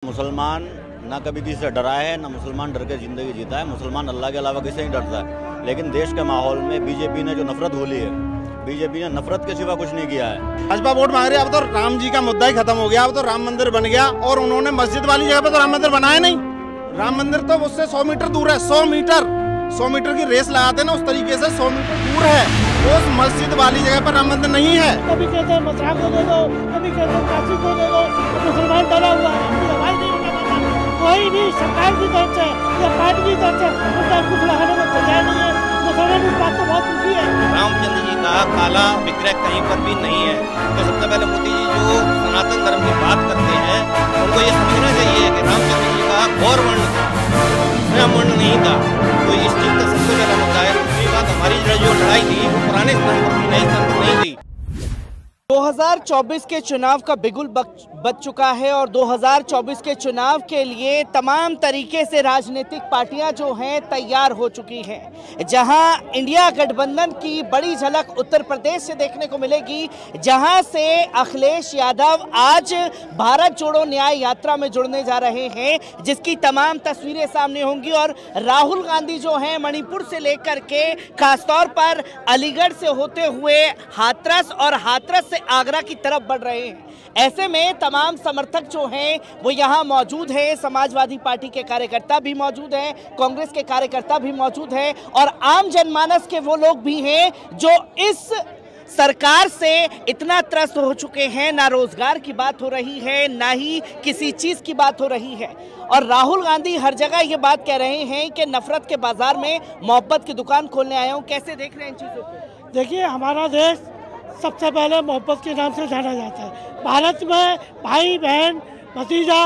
मुसलमान ना कभी किसी से डरा है, ना मुसलमान डर के ज़िंदगी जीता है। मुसलमान अल्लाह के अलावा किसी से नहीं डरता है। लेकिन देश के माहौल में बीजेपी ने जो नफरत घोली है, बीजेपी ने नफरत के सिवा कुछ नहीं किया है। भाजपा वोट मांग रही है। अब तो राम जी का मुद्दा ही खत्म हो गया। अब तो राम मंदिर बन गया और उन्होंने मस्जिद वाली जगह पे तो राम मंदिर बनाया नहीं। राम मंदिर तो उससे 100 मीटर दूर है। 100 मीटर की रेस लगाते ना, उस तरीके से 100 मीटर दूर है। उस मस्जिद वाली जगह पर राम मंदिर नहीं है। कभी कहते हैं मथुरा को दे दो, कभी कहते हैं काशी को दे दो। मुसलमान डरा हुआ है, हवाई नहीं होने वाला। कोई भी सरकार की तरफ से या पार्टी की तरफ से उनका कुछ लगाने को तैयार नहीं है। मुसलमान इस बात को बहुत दुखी है। रामचंद्र जी का काला विग्रह कहीं पर भी नहीं है। तो सबसे पहले मोदी जी जो सनातन धर्म की बात करते हैं, उनको ये समझना चाहिए कि रामचंद्र जी का गौर वर्ण स्वयं वर्ण नहीं था। तो इस चीज का सबसे पहला मुद्दा है। दूसरी बात, हमारी जो लड़ाई थी वो पुराने स्थान पर थी, नए स्थान पर नहीं थी। 2024 के चुनाव का बिगुल बज चुका है और 2024 के चुनाव के लिए तमाम तरीके से राजनीतिक पार्टियां जो हैं तैयार हो चुकी हैं। जहां इंडिया गठबंधन की बड़ी झलक उत्तर प्रदेश से देखने को मिलेगी, जहां से अखिलेश यादव आज भारत जोड़ो न्याय यात्रा में जुड़ने जा रहे हैं, जिसकी तमाम तस्वीरें सामने होंगी। और राहुल गांधी जो हैं मणिपुर से लेकर के खासतौर पर अलीगढ़ से होते हुए हाथरस और हाथरस से आगरा की तरफ बढ़ रहे हैं। ऐसे में तमाम समर्थक जो हैं वो यहाँ मौजूद हैं। समाजवादी पार्टी के कार्यकर्ता भी मौजूद हैं, कांग्रेस के कार्यकर्ता भी मौजूद हैं और आम जनमानस के वो लोग भी हैं जो इस सरकार से इतना त्रस्त हो चुके हैं। ना रोजगार की बात हो रही है, ना ही किसी चीज की बात हो रही है। और राहुल गांधी हर जगह ये बात कह रहे हैं कि नफरत के बाजार में मोहब्बत की दुकान खोलने आया हूँ। कैसे देख रहे हैं इन चीजों को? देखिए, हमारा देश सबसे पहले मोहब्बत के नाम से जाना जाता है। भारत में भाई बहन, भतीजा,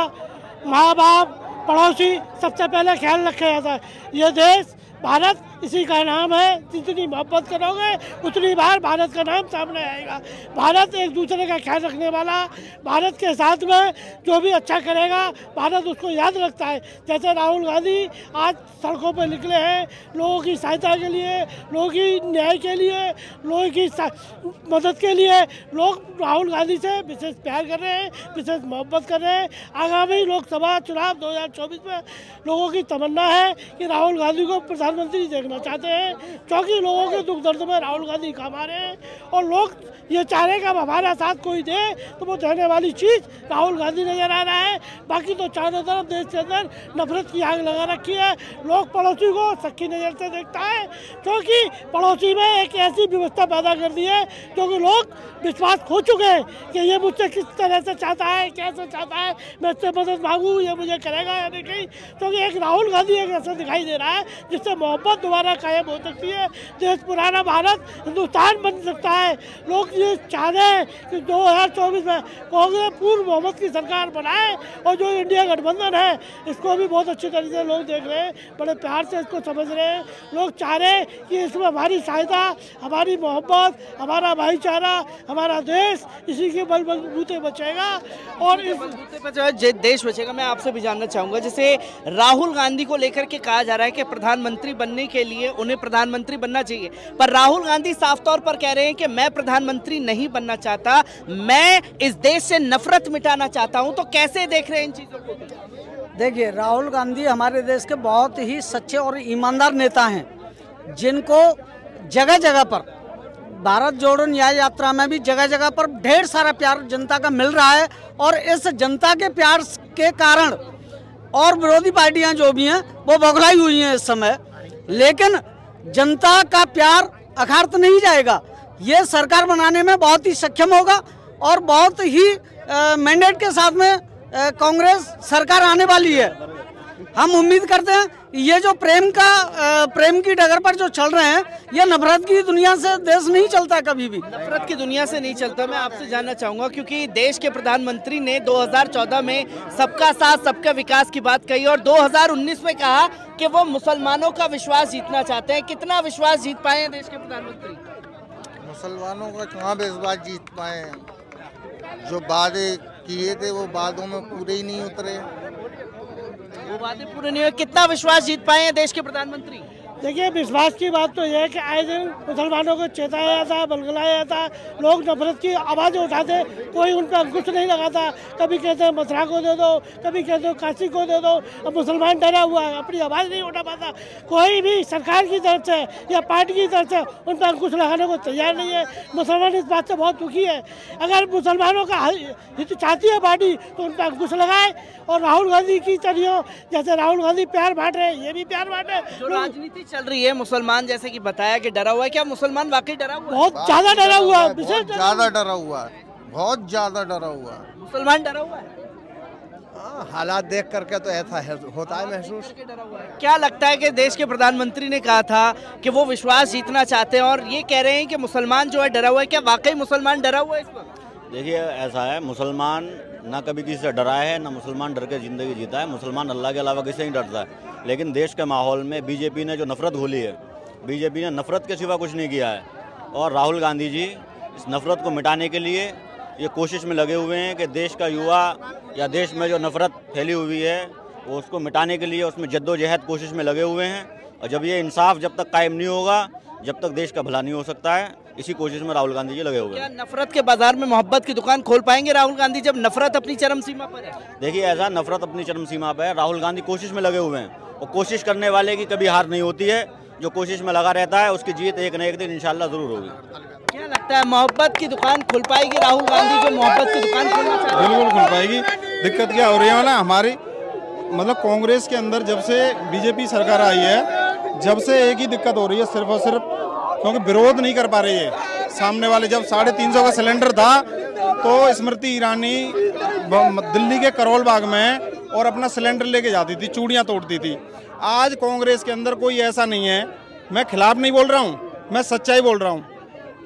माँ बाप, पड़ोसी सबसे पहले ख्याल रखा जाता है। ये देश भारत इसी का नाम है। जितनी मोहब्बत करोगे उतनी बार भारत का नाम सामने आएगा। भारत एक दूसरे का ख्याल रखने वाला, भारत के साथ में जो भी अच्छा करेगा भारत उसको याद रखता है। जैसे राहुल गांधी आज सड़कों पर निकले हैं लोगों की सहायता के लिए, लोगों की न्याय के लिए, लोगों की मदद के लिए। लोग राहुल गांधी से विशेष प्यार कर रहे हैं, विशेष मोहब्बत कर रहे हैं। आगामी लोकसभा चुनाव 2024 में लोगों की तमन्ना है कि राहुल गांधी को प्रधानमंत्री देखना चाहते हैं, क्योंकि लोगों के दुख दर्द में राहुल गांधी काम आ रहे हैं। और लोग ये चाह रहे हैं कि अब हमारा साथ कोई दे, तो वो देने वाली चीज़ राहुल गांधी नजर आ रहा है। बाकी तो चारों तरफ देश के अंदर नफरत की आग लगा रखी है। लोग पड़ोसी को सच्ची नज़र से देखता है, क्योंकि पड़ोसी में एक ऐसी व्यवस्था पैदा कर दी है क्योंकि लोग विश्वास खो चुके हैं कि ये मुझसे किस तरह से चाहता है, कैसे चाहता है, मैं इससे मदद मांगूँ, ये मुझे करेगा या नहीं। क्योंकि एक राहुल गांधी एक ऐसा दिखाई दे रहा है जिससे मोहब्बत दोबारा कायम हो सकती है। देश पुराना भारत हिंदुस्तान बन सकता है। लोग ये चाह रहे हैं कि 2024 में कांग्रेस पूर्ण बहुमत की सरकार बनाए और जो इंडिया गठबंधन है इसको भी बहुत अच्छी तरीके से लोग देख रहे हैं, बड़े प्यार से इसको समझ रहे हैं। लोग चाह रहे हैं कि इसमें हमारी सहायता, हमारी मोहब्बत, हमारा भाईचारा, हमारा देश इसी के बलबूते बचेगा और इस बलबूते पर देश बचेगा। मैं आपसे भी जानना चाहूँगा, जैसे राहुल गांधी को लेकर के कहा जा रहा है कि प्रधानमंत्री बनने के लिए उन्हें प्रधानमंत्री बनना चाहिए, पर राहुल गांधी साफ तौर पर कह रहे हैं कि मैं प्रधानमंत्री नहीं बनना चाहता, मैं इस देश से नफरत मिटाना चाहता हूं। तो कैसे देख रहे हैं इन चीजों को? देखिए, राहुल गांधी हमारे देश के बहुत ही सच्चे और ईमानदार नेता हैं, जिनको जगह जगह पर भारत जोड़ो न्याय यात्रा में भी जगह जगह पर ढेर सारा प्यार जनता का मिल रहा है। और इस जनता के प्यार के कारण और विरोधी पार्टियां जो भी हैं वो बौखलाई हुई हैं इस समय, लेकिन जनता का प्यार अखाड़त नहीं जाएगा। ये सरकार बनाने में बहुत ही सक्षम होगा और बहुत ही मैंडेट के साथ में कांग्रेस सरकार आने वाली है। हम उम्मीद करते हैं ये जो प्रेम की डगर पर जो चल रहे हैं, ये नफरत की दुनिया से देश नहीं चलता, कभी भी नफरत की दुनिया से नहीं चलता। मैं आपसे जानना चाहूंगा, क्योंकि देश के प्रधानमंत्री ने 2014 में सबका साथ सबका विकास की बात कही और 2019 में कहा कि वो मुसलमानों का विश्वास जीतना चाहते हैं। कितना विश्वास जीत पाए हैं देश के प्रधानमंत्री? मुसलमानों का कहाँ विश्वास जीत पाए हैं? जो वादे किए थे वो वादों में पूरे ही नहीं उतरे। वो वादे पूरे नहीं हुए। कितना विश्वास जीत पाए हैं देश के प्रधानमंत्री? देखिए, विश्वास की बात तो यह है कि आए दिन मुसलमानों को चेताया जाता है, बलगलाया जाता है, लोग नफरत की आवाज़ें उठाते, कोई उन पर अंकुश नहीं लगाता। कभी कहते हैं मथुरा को दे दो, कभी कहते हो काशी को दे दो। अब मुसलमान डरा हुआ है, अपनी आवाज़ नहीं उठा पाता। कोई भी सरकार की तरफ से या पार्टी की तरफ से उन पर अंकुश लगाने को तैयार नहीं है। मुसलमान इस बात से बहुत दुखी है। अगर मुसलमानों का हित चाहती है पार्टी तो उन पर अंकुश लगाए, और राहुल गांधी की तरह जैसे राहुल गांधी प्यार बांट रहे हैं, ये भी प्यार बांटे। जो राजनीति चल रही है, मुसलमान जैसे कि बताया कि डरा हुआ है, क्या मुसलमान वाकई डरा हुआ है? बहुत ज्यादा डरा हुआ है, बहुत ज्यादा डरा हुआ है, बहुत ज्यादा डरा हुआ है। मुसलमान डरा हुआ है। हालात देख करके तो ऐसा होता है महसूस। क्या लगता है कि देश के प्रधानमंत्री ने कहा था कि वो विश्वास जीतना चाहते हैं, और ये कह रहे हैं कि मुसलमान जो है डरा हुआ है, क्या वाकई मुसलमान डरा हुआ है इस वक्त? देखिए, ऐसा है, मुसलमान ना कभी किसी से डरा है, ना मुसलमान डर के ज़िंदगी जीता है। मुसलमान अल्लाह के अलावा किसी नहीं डरता है। लेकिन देश के माहौल में बीजेपी ने जो नफरत घोली है, बीजेपी ने नफरत के सिवा कुछ नहीं किया है। और राहुल गांधी जी इस नफरत को मिटाने के लिए ये कोशिश में लगे हुए हैं कि देश का युवा या देश में जो नफरत फैली हुई है वो उसको मिटाने के लिए उसमें जद्दोजहद कोशिश में लगे हुए हैं। और जब ये इंसाफ जब तक कायम नहीं होगा, जब तक देश का भला नहीं हो सकता है। इसी कोशिश में राहुल गांधी जी लगे हुए हैं। क्या नफरत के बाजार में मोहब्बत की दुकान खोल पाएंगे राहुल गांधी जब नफरत अपनी चरम सीमा पर है? देखिए, ऐसा नफरत अपनी चरम सीमा पर है, राहुल गांधी कोशिश में लगे हुए हैं, और कोशिश करने वाले की कभी हार नहीं होती है। जो कोशिश में लगा रहता है उसकी जीत एक न एक दिन इंशाल्लाह जरूर होगी। क्या लगता है, मोहब्बत की दुकान खुल पाएगी राहुल गांधी जो मोहब्बत की दुकान खोलना चाहते हैं? बिल्कुल खुल पाएगी। दिक्कत क्या हो रही है ना, हमारी मतलब कांग्रेस के अंदर जब से बीजेपी सरकार आई है, जब से एक ही दिक्कत हो रही है, सिर्फ और सिर्फ क्योंकि विरोध नहीं कर पा रही है सामने वाले। जब 350 का सिलेंडर था तो स्मृति ईरानी दिल्ली के करोल बाग में और अपना सिलेंडर लेके जाती थी, चूड़ियाँ तोड़ती थी। आज कांग्रेस के अंदर कोई ऐसा नहीं है, मैं खिलाफ नहीं बोल रहा हूँ, मैं सच्चाई बोल रहा हूँ।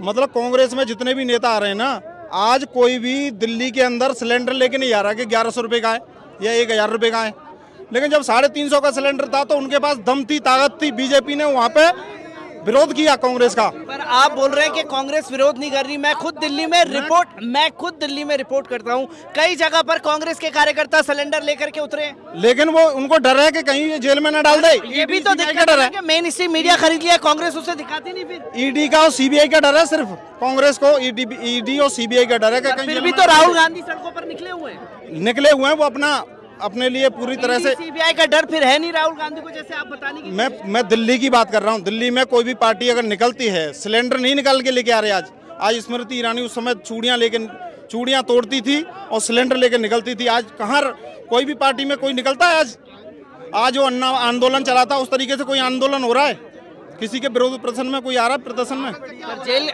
मतलब कांग्रेस में जितने भी नेता आ रहे हैं ना, आज कोई भी दिल्ली के अंदर सिलेंडर लेके नहीं आ रहा कि 1100 रुपये का है या 1000 रुपये का है। लेकिन जब 350 का सिलेंडर था तो उनके पास दम थी, ताकत थी। बीजेपी ने वहाँ पे विरोध किया कांग्रेस का। पर आप बोल रहे हैं कि कांग्रेस विरोध नहीं कर रही। मैं खुद दिल्ली में रिपोर्ट करता हूं, कई जगह पर कांग्रेस के कार्यकर्ता सिलेंडर लेकर के उतरे, लेकिन वो उनको डर है कि कहीं ये जेल में न डाल दे। ये भी तो दिक्कत है कि मेन स्ट्रीम मीडिया खरीद लिया, कांग्रेस उसे दिखाती नहीं। फिर ईडी का और सीबीआई का डर है, सिर्फ कांग्रेस को ईडी और सीबीआई का डर है कि फिर भी तो राहुल गांधी सड़कों पर निकले हुए हैं। वो अपने लिए पूरी तरह से। सीबीआई का डर फिर है नहीं राहुल गांधी को, जैसे आप बताने की। मैं दिल्ली की बात कर रहा हूँ। दिल्ली में कोई भी पार्टी अगर निकलती है, सिलेंडर नहीं निकाल के लेके आ रहे। आज स्मृति ईरानी उस समय चूड़ियाँ तोड़ती थी और सिलेंडर लेके निकलती थी। आज कहाँ कोई भी पार्टी में कोई निकलता है? आज वो अन्ना आंदोलन चला था, उस तरीके से कोई आंदोलन हो रहा है? किसी के विरोध प्रदर्शन में कोई आ रहा है प्रदर्शन में? जेल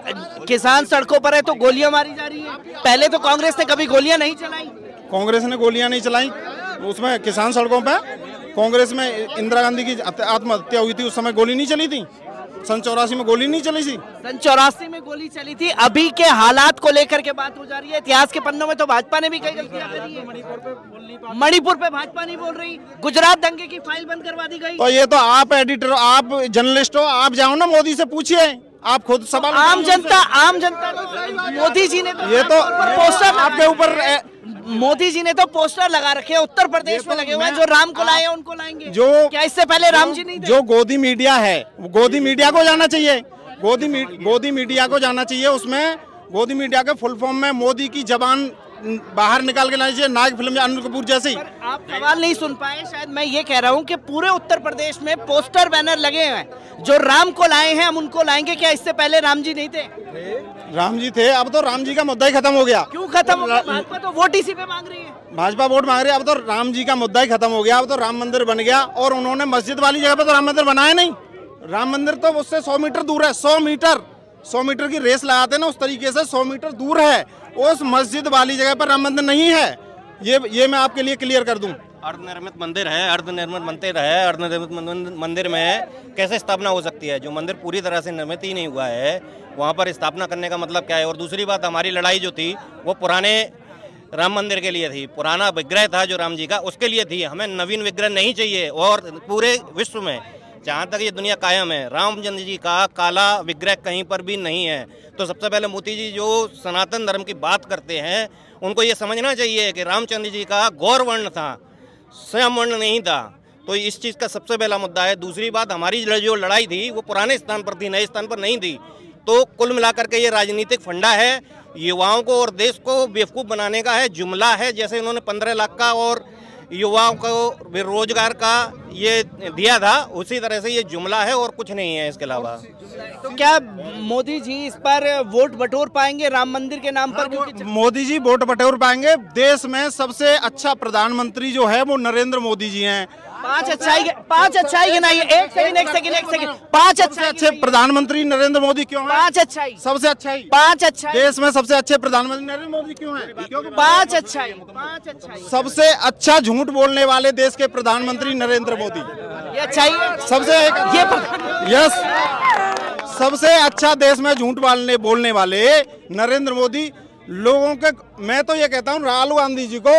किसान सड़कों पर है तो गोलियां मारी जा रही है। पहले तो कांग्रेस ने कभी गोलियां नहीं चलाई। कांग्रेस ने गोलियां नहीं चलाई, उसमें किसान सड़कों पे। कांग्रेस में इंदिरा गांधी की आत्महत्या हुई थी, उस समय गोली नहीं चली थी। सन 84 में गोली नहीं चली थी। सन 84 में गोली चली थी। अभी के हालात को लेकर के बात हो जा रही है। इतिहास के पन्नों में तो भाजपा ने भी कई गलतियां करी है। मणिपुर पे भाजपा नहीं बोल रही, गुजरात दंगे की फाइल बंद करवा दी गई। तो ये तो आप एडिटर, आप जर्नलिस्ट हो, आप जाओ ना मोदी से पूछिए, आप खुद सवाल। आम जनता मोदी जी ने तो ये तो पोस्टर आपके ऊपर, मोदी जी ने तो पोस्टर लगा रखे हैं उत्तर प्रदेश में लगे हुए हैं, जो राम को लाए उनको लाएंगे। जो क्या इससे पहले राम जी नहीं थे? जो गोदी मीडिया है, गोदी मीडिया को जाना चाहिए। गोदी मीडिया को जाना चाहिए। उसमें गोदी मीडिया के फुल फॉर्म में मोदी की जबान बाहर निकाल के लानी चाहिए, नायक फिल्म अनिल कपूर जैसी। आप सवाल नहीं सुन पाए शायद। मैं ये कह रहा हूँ कि पूरे उत्तर प्रदेश में पोस्टर बैनर लगे हैं, जो राम को लाए हैं हम उनको लाएंगे। क्या इससे पहले राम जी नहीं थे? राम जी थे। अब तो राम जी का मुद्दा ही खत्म हो गया। क्यों खत्म हो गया? भाजपा तो वोट इसी पे मांग रही है। भाजपा वोट मांग रही है। अब तो राम जी का मुद्दा ही खत्म हो गया। अब तो राम मंदिर बन गया, और उन्होंने मस्जिद वाली जगह पे तो राम मंदिर बनाया नहीं। राम मंदिर तो उससे 100 मीटर दूर है। 100 मीटर की रेस लगाते ना, उस तरीके से 100 मीटर दूर है। उस मस्जिद वाली जगह पर राम मंदिर नहीं है। ये मैं आपके लिए क्लियर कर दूं। अर्धनिर्मित मंदिर है, अर्धनिर्मित मंदिर है। अर्धनिर्मित मंदिर में कैसे स्थापना हो सकती है? जो मंदिर पूरी तरह से निर्मित ही नहीं हुआ है, वहाँ पर स्थापना करने का मतलब क्या है? और दूसरी बात, हमारी लड़ाई जो थी वो पुराने राम मंदिर के लिए थी। पुराना विग्रह था जो राम जी का, उसके लिए थी। हमें नवीन विग्रह नहीं चाहिए। और पूरे विश्व में जहाँ तक ये दुनिया कायम है, रामचंद्र जी का काला विग्रह कहीं पर भी नहीं है। तो सबसे पहले मोदी जी जो सनातन धर्म की बात करते हैं, उनको ये समझना चाहिए कि रामचंद्र जी का गौर वर्ण था, स्वयं वर्ण नहीं था। तो इस चीज़ का सबसे पहला मुद्दा है। दूसरी बात, हमारी जो लड़ाई थी वो पुराने स्थान पर थी, नए स्थान पर नहीं थी। तो कुल मिलाकर के ये राजनीतिक फंडा है, युवाओं को और देश को बेवकूफ़ बनाने का है, जुमला है। जैसे इन्होंने 15 लाख का और युवाओं को बेरोजगार का ये दिया था, उसी तरह से ये जुमला है और कुछ नहीं है इसके अलावा। तो क्या मोदी जी इस पर वोट बटोर पाएंगे राम मंदिर के नाम पर? क्योंकि मोदी जी वोट बटोर पाएंगे। देश में सबसे अच्छा प्रधानमंत्री जो है वो नरेंद्र मोदी जी हैं। पांच अच्छाई गिनाइए। एक सेकंड। पांच अच्छे प्रधानमंत्री नरेंद्र मोदी क्यों हैं? पांच अच्छाई, सबसे अच्छाई, पांच अच्छाई। देश में सबसे अच्छे प्रधानमंत्री नरेंद्र मोदी क्यों हैं? क्योंकि पांच अच्छाई। सबसे अच्छा झूठ बोलने वाले देश के प्रधानमंत्री नरेंद्र मोदी। ये अच्छाई सबसे यस, सबसे अच्छा देश में झूठ बोलने वाले नरेंद्र मोदी लोगों के। मैं तो ये कहता हूँ राहुल गांधी जी को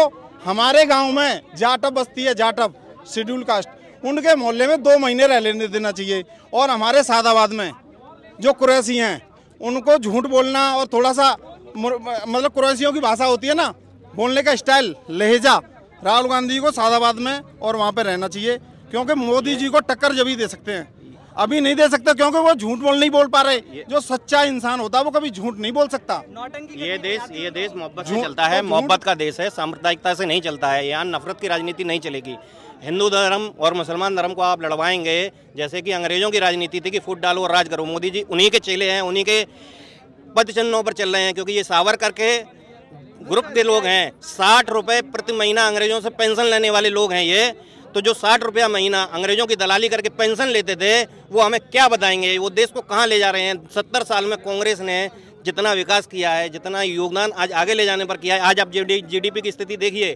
हमारे गाँव में जाटव बस्ती है, जाटव शेड्यूल कास्ट, उनके मोहल्ले में 2 महीने रह लेने देना चाहिए। और हमारे सादाबाद में जो कुरैशी हैं उनको झूठ बोलना और थोड़ा सा मतलब कुरैशियों की भाषा होती है ना, बोलने का स्टाइल, लहजा, राहुल गांधी को सादाबाद में और वहाँ पे रहना चाहिए। क्योंकि मोदी जी को टक्कर जब ही दे सकते हैं, अभी नहीं दे सकते क्योंकि वो झूठ नहीं बोल पा रहे। जो सच्चा इंसान होता है वो कभी झूठ नहीं बोल सकता। ये देश मोहब्बत से चलता है, मोहब्बत का देश है, सांप्रदायिकता से नहीं चलता है। यहाँ नफरत की राजनीति नहीं चलेगी। हिंदू धर्म और मुसलमान धर्म को आप लड़वाएंगे जैसे कि अंग्रेजों की राजनीति थी कि फूट डालो और राज करो। मोदी जी उन्हीं के चेले हैं, उन्हीं के पद चिन्हों पर चल रहे हैं। क्योंकि ये सावरकर के ग्रुप के लोग हैं। 60 रुपये प्रति महीना अंग्रेजों से पेंशन लेने वाले लोग हैं ये। तो जो 60 रुपया महीना अंग्रेजों की दलाली करके पेंशन लेते थे वो हमें क्या बताएंगे, वो देश को कहाँ ले जा रहे हैं। 70 साल में कांग्रेस ने जितना विकास किया है, जितना योगदान आज आगे ले जाने पर किया है, आज आप जीडीपी की स्थिति देखिए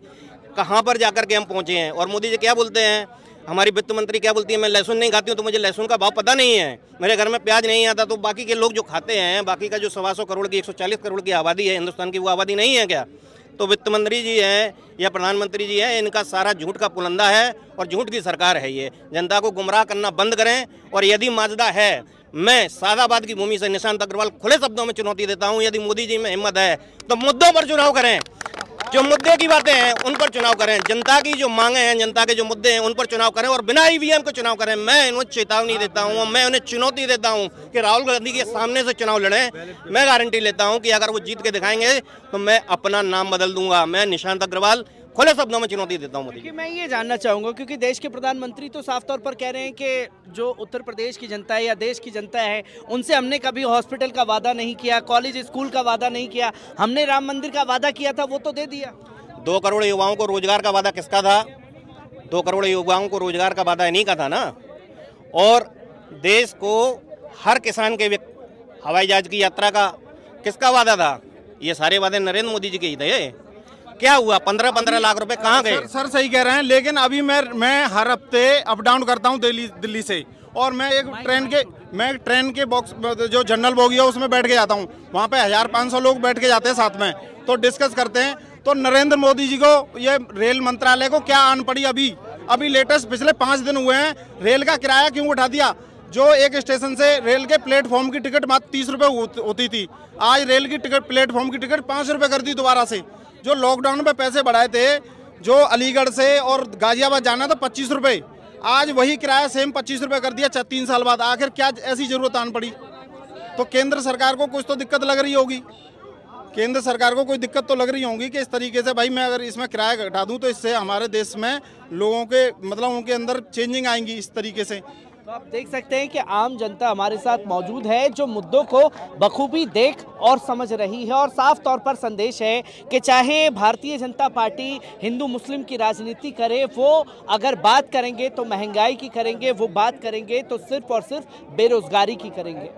कहाँ पर जाकर के हम पहुँचे हैं। और मोदी जी क्या बोलते हैं, हमारी वित्त मंत्री क्या बोलती है, मैं लहसुन नहीं खाती हूँ तो मुझे लहसुन का भाव पता नहीं है, मेरे घर में प्याज नहीं आता। तो बाकी के लोग जो खाते हैं, बाकी का जो 125 करोड़ की 140 करोड़ की आबादी है हिंदुस्तान की, वो आबादी नहीं है क्या? तो वित्त मंत्री जी हैं या प्रधानमंत्री जी हैं, इनका सारा झूठ का पुलंदा है और झूठ की सरकार है ये। जनता को गुमराह करना बंद करें। और यदि माजदा है, मैं सादाबाद की भूमि से निशांत अग्रवाल खुले शब्दों में चुनौती देता हूं, यदि मोदी जी में हिम्मत है तो मुद्दों पर चुनाव करें। जो मुद्दे की बातें हैं उन पर चुनाव करें, जनता की जो मांगे हैं, जनता के जो मुद्दे हैं उन पर चुनाव करें और बिना ईवीएम को चुनाव करें। मैं इन्हें चेतावनी देता हूं, मैं उन्हें चुनौती देता हूं कि राहुल गांधी के सामने से चुनाव लड़ें। मैं गारंटी लेता हूं कि अगर वो जीत के दिखाएंगे तो मैं अपना नाम बदल दूंगा। मैं निशांत अग्रवाल खुले शब्दों में चुनौती देता हूं मोदी जी। मैं ये जानना चाहूंगा क्योंकि देश के प्रधानमंत्री तो साफ तौर पर कह रहे हैं कि जो उत्तर प्रदेश की जनता है या देश की जनता है उनसे हमने कभी हॉस्पिटल का वादा नहीं किया, कॉलेज स्कूल का वादा नहीं किया, हमने राम मंदिर का वादा किया था वो तो दे दिया। 2 करोड़ युवाओं को रोजगार का वादा किसका था? 2 करोड़ युवाओं को रोजगार का वादा इन्हीं का था ना। और देश को हर किसान के हवाई जहाज की यात्रा का किसका वादा था? ये सारे वादे नरेंद्र मोदी जी के ही थे। क्या हुआ? 15-15 लाख रुपए कहाँ गए? सर सही कह रहे हैं, लेकिन अभी मैं हर हफ्ते अप डाउन करता हूँ दिल्ली से, और मैं एक ट्रेन के बॉक्स जो जनरल बोगी है उसमें बैठ के जाता हूँ। वहाँ पे 1500 लोग बैठ के जाते हैं साथ में, तो डिस्कस करते हैं। तो नरेंद्र मोदी जी को ये रेल मंत्रालय को क्या आन पड़ी? अभी लेटेस्ट पिछले 5 दिन हुए हैं, रेल का किराया क्यों उठा दिया? जो एक स्टेशन से रेल के प्लेटफॉर्म की टिकट मात्र 30 रुपये होती थी, आज रेल की टिकट, प्लेटफॉर्म की टिकट 5 रुपये कर दी दोबारा से। जो लॉकडाउन में पैसे बढ़ाए थे, जो अलीगढ़ से और गाजियाबाद जाना था 25 रुपये, आज वही किराया सेम 25 रुपये कर दिया 3 साल बाद। आखिर क्या ऐसी जरूरत आन पड़ी? तो केंद्र सरकार को कुछ तो दिक्कत लग रही होगी, केंद्र सरकार को कोई दिक्कत तो लग रही होगी कि इस तरीके से भाई मैं अगर इसमें किराया घटा दूं तो इससे हमारे देश में लोगों के मतलब उनके अंदर चेंजिंग आएंगी इस तरीके से। तो आप देख सकते हैं कि आम जनता हमारे साथ मौजूद है जो मुद्दों को बखूबी देख और समझ रही है। और साफ तौर पर संदेश है कि चाहे भारतीय जनता पार्टी हिंदू मुस्लिम की राजनीति करे, वो अगर बात करेंगे तो महंगाई की करेंगे, वो बात करेंगे तो सिर्फ और सिर्फ बेरोजगारी की करेंगे।